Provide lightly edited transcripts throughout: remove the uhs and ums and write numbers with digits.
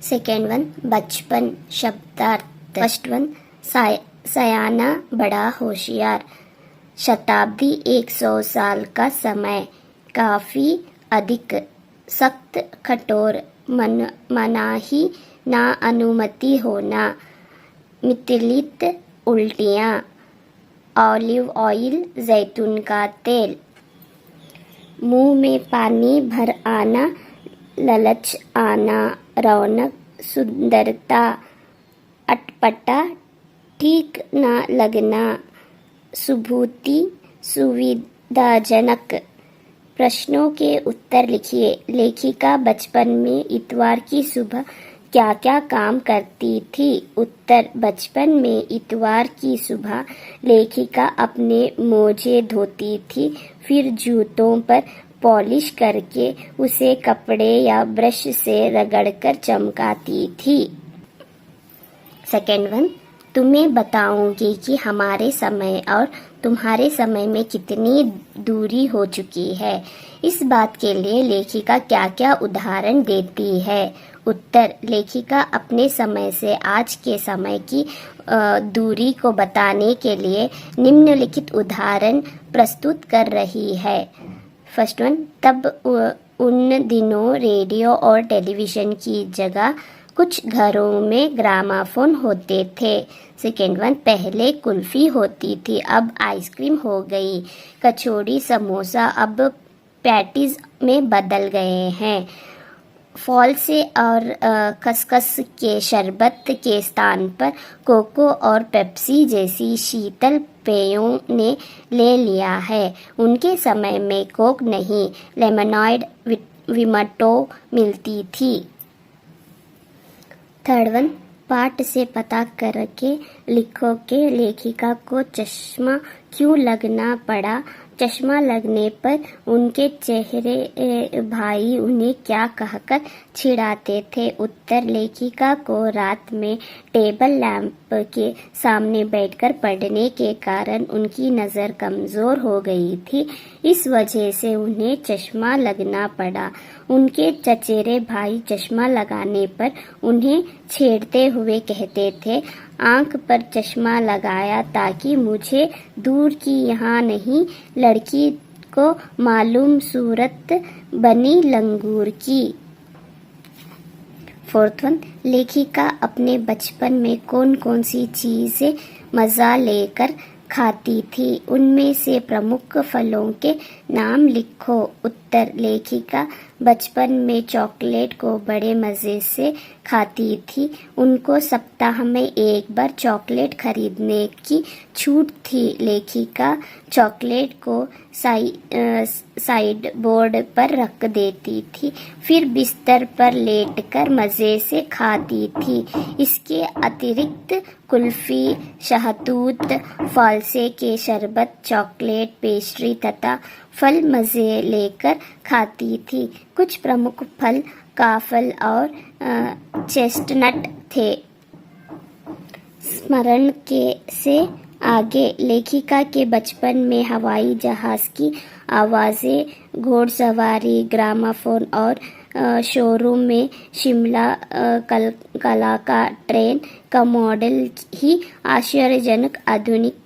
Second one बचपन शब्दार्थ। First one सयाना बड़ा होशियार। शताब्दी 100 साल का समय, काफी अधिक, सख्त कठोर, मनाही ना अनुमति होना, मितलित उल्टियाँ, ऑलिव ऑयल जैतून का तेल, मुंह में पानी भर आना, ललच आना, रौनक, सुंदरता, अटपटा, ठीक न लगना, सुभूति, सुविधाजनक। प्रश्नों के उत्तर लिखिए। लेखिका बचपन में इतवार की सुबह क्या क्या काम करती थी? उत्तर, बचपन में इतवार की सुबह लेखिका अपने मोजे धोती थी, फिर जूतों पर पॉलिश करके उसे कपड़े या ब्रश से रगड़कर चमकाती थी। सेकेंड वन, तुम्हें बताऊंगी कि हमारे समय और तुम्हारे समय में कितनी दूरी हो चुकी है। इस बात के लिए लेखिका क्या क्या उदाहरण देती है? उत्तर, लेखिका अपने समय से आज के समय की दूरी को बताने के लिए निम्नलिखित उदाहरण प्रस्तुत कर रही है। फर्स्ट वन, तब उन दिनों रेडियो और टेलीविजन की जगह कुछ घरों में ग्रामाफोन होते थे। सेकेंड वन, पहले कुल्फी होती थी, अब आइसक्रीम हो गई। कचौड़ी समोसा अब पैटीज में बदल गए हैं। फल से और खसखस के शरबत के स्थान पर कोको और पेप्सी जैसी शीतल पेयों ने ले लिया है। उनके समय में कोक नहीं, लेमोनाइड, विमटो मिलती थी। थर्ड वन, पाठ से पता करके लिखो कि लेखिका को चश्मा क्यों लगना पड़ा। चश्मा लगने पर उनके चेहरे भाई उन्हें क्या कहकर चिढ़ाते थे? उत्तर, लेखिका को रात में टेबल लैंप के सामने बैठकर पढ़ने के कारण उनकी नज़र कमज़ोर हो गई थी, इस वजह से उन्हें चश्मा लगना पड़ा। उनके चचेरे भाई चश्मा लगाने पर उन्हें छेड़ते हुए कहते थे, आंख पर चश्मा लगाया ताकि मुझे दूर की यहाँ नहीं लड़की को मालूम सूरत बनी लंगूर की। फोर्थ वन, लेखिका अपने बचपन में कौन कौन सी चीजें मजा लेकर खाती थी? उनमें से प्रमुख फलों के नाम लिखो। उत्तर, लेखिका बचपन में चॉकलेट को बड़े मज़े से खाती थी। उनको सप्ताह में एक बार चॉकलेट खरीदने की छूट थी। लेखिका चॉकलेट को साइड बोर्ड पर रख देती थी, फिर बिस्तर पर लेटकर मज़े से खाती थी। इसके अतिरिक्त कुल्फी, शहतूत, फालसे के शरबत, चॉकलेट, पेस्ट्री तथा फल मज़े लेकर खाती थी। कुछ प्रमुख फल काफल और चेस्टनट थे। स्मरण के से आगे, लेखिका के बचपन में हवाई जहाज की आवाज़ें, घोड़सवारी, ग्रामाफोन और शोरूम में शिमला कला का ट्रेन का मॉडल ही आश्चर्यजनक आधुनिक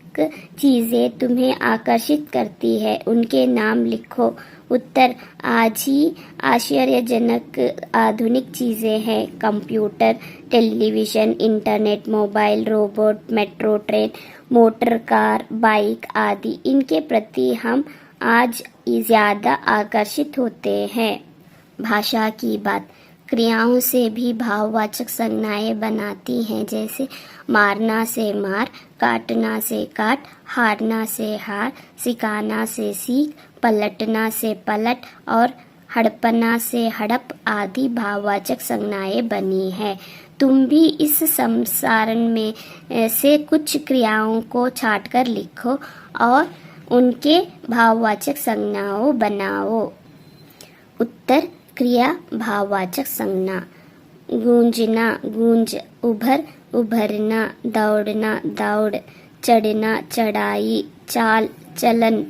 चीज़ें तुम्हें आकर्षित करती है। उनके नाम लिखो। उत्तर, आज ही आश्चर्यजनक आधुनिक चीज़ें हैं computer, television, internet, mobile, robot, metro train, motor car, bike आदि। इनके प्रति हम आज ज़्यादा आकर्षित होते हैं। भाषा की बात, क्रियाओं से भी भाववाचक संज्ञाएं बनाती हैं, जैसे मारना से मार, काटना से काट, हारना से हार, सिखाना से सीख, पलटना से पलट और हड़पना से हड़प आदि भाववाचक संज्ञाएं बनी हैं। तुम भी इस संसारण में से कुछ क्रियाओं को छांटकर लिखो और उनके भाववाचक संज्ञाओं बनाओ। उत्तर, क्रिया भाववाचक संज्ञा। गूंजना, गूंज, उभर, उभरना, दौड़ना, दौड़, चढ़ना, चढ़ाई, चाल, चलन,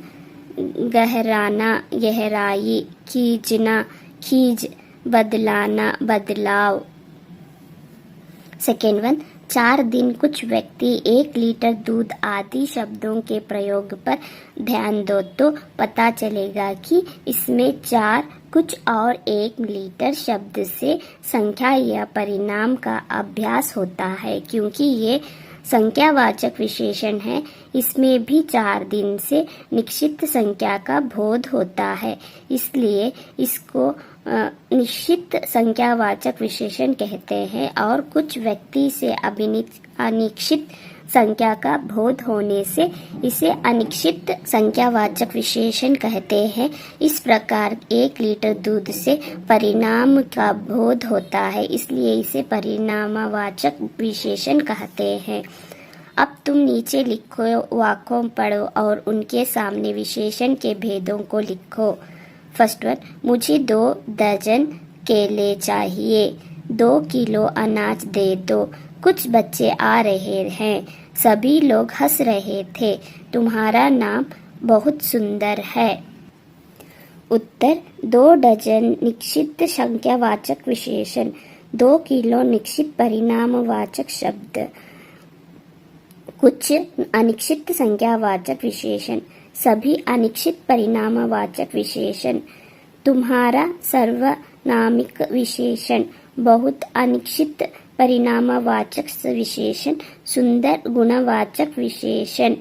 गहराना, गहराई, खींचना, खींच, बदलाना, बदलाव। सेकेंड वन, 4 दिन कुछ व्यक्ति 1 लीटर दूध आदि शब्दों के प्रयोग पर ध्यान दो तो पता चलेगा कि इसमें 4 कुछ और 1 लीटर शब्द से संख्या या परिणाम का अभ्यास होता है। क्योंकि ये संख्यावाचक विशेषण है, इसमें भी 4 दिन से निश्चित संख्या का बोध होता है, इसलिए इसको निश्चित संख्यावाचक विशेषण कहते हैं। और कुछ व्यक्ति से अनिश्चित संख्या का बोध होने से इसे अनिश्चित संख्यावाचक विशेषण कहते हैं। इस प्रकार 1 लीटर दूध से परिणाम का बोध होता है, इसलिए इसे परिणामवाचक विशेषण कहते हैं। अब तुम नीचे लिखो वाक्यों पढ़ो और उनके सामने विशेषण के भेदों को लिखो। फर्स्ट वन, मुझे 2 दर्जन केले चाहिए। 2 किलो अनाज दे दो। कुछ बच्चे आ रहे हैं। सभी लोग हंस रहे थे। तुम्हारा नाम बहुत सुंदर है। उत्तर, 2 डजन निश्चित संख्यावाचक विशेषण, 2 किलो निश्चित परिणामवाचक शब्द, कुछ अनिश्चित संख्यावाचक विशेषण, सभी अनिश्चित परिणामवाचक विशेषण, तुम्हारा सर्वनामिक विशेषण, बहुत अनिश्चित परिणामवाचक विशेषण, सुंदर गुणवाचक विशेषण।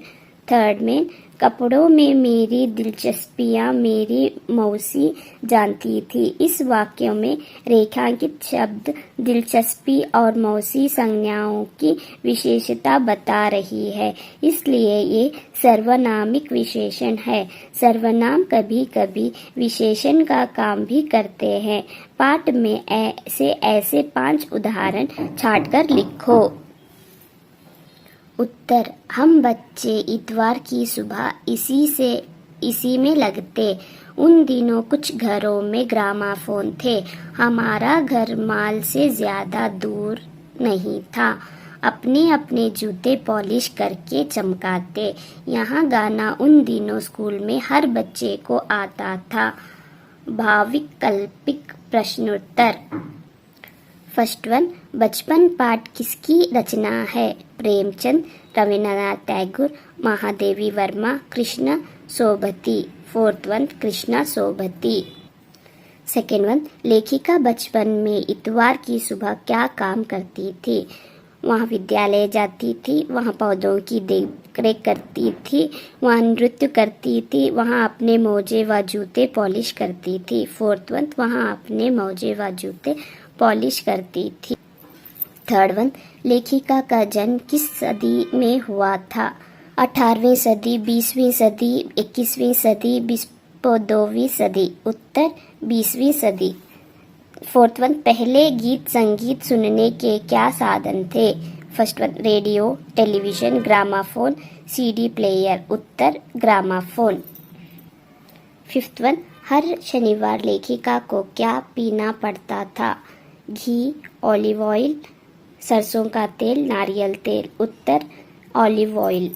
थर्ड में, कपड़ों में मेरी दिलचस्पियां मेरी मौसी जानती थी। इस वाक्य में रेखांकित शब्द दिलचस्पी और मौसी संज्ञाओं की विशेषता बता रही है, इसलिए ये सर्वनामिक विशेषण है। सर्वनाम कभी कभी विशेषण का काम भी करते हैं। पाठ में ऐसे 5 उदाहरण छांटकर लिखो। उत्तर, हम बच्चे इतवार की सुबह इसी में लगते। उन दिनों कुछ घरों में ग्रामाफोन थे। हमारा घर माल से ज्यादा दूर नहीं था। अपने अपने जूते पॉलिश करके चमकाते। यहाँ गाना उन दिनों स्कूल में हर बच्चे को आता था। भाविक कल्पिक प्रश्नोत्तर। फर्स्ट वन, बचपन पाठ किसकी रचना है? Premchand, Rabindranath Tagore, Mahadevi Verma, Krishna Sobti. Fourth one, Krishna Sobti. Second one, लेखिका बचपन में इतवार की सुबह क्या काम करती थी? वहाँ विद्यालय जाती थी, वहाँ पौधों की देखरेख करती थी, वहाँ नृत्य करती थी, वहाँ अपने मोजे व जूते पॉलिश करती थी। फोर्थ वन, वहाँ अपने मोजे व जूते पॉलिश करती थी। थर्ड वन, लेखिका का जन्म किस सदी में हुआ था? 18वीं सदी, 20वीं सदी, 21वीं सदी, 22वीं सदी। उत्तर, 20वीं सदी। फोर्थ वन, पहले गीत संगीत सुनने के क्या साधन थे? First one, radio, television, gramophone, CD player. उत्तर, ग्रामाफोन। फिफ्थ वन, हर शनिवार लेखिका को क्या पीना पड़ता था? घी, ऑलिव ऑयल, सरसों का तेल, नारियल तेल। उत्तर, ऑलिव ऑयल।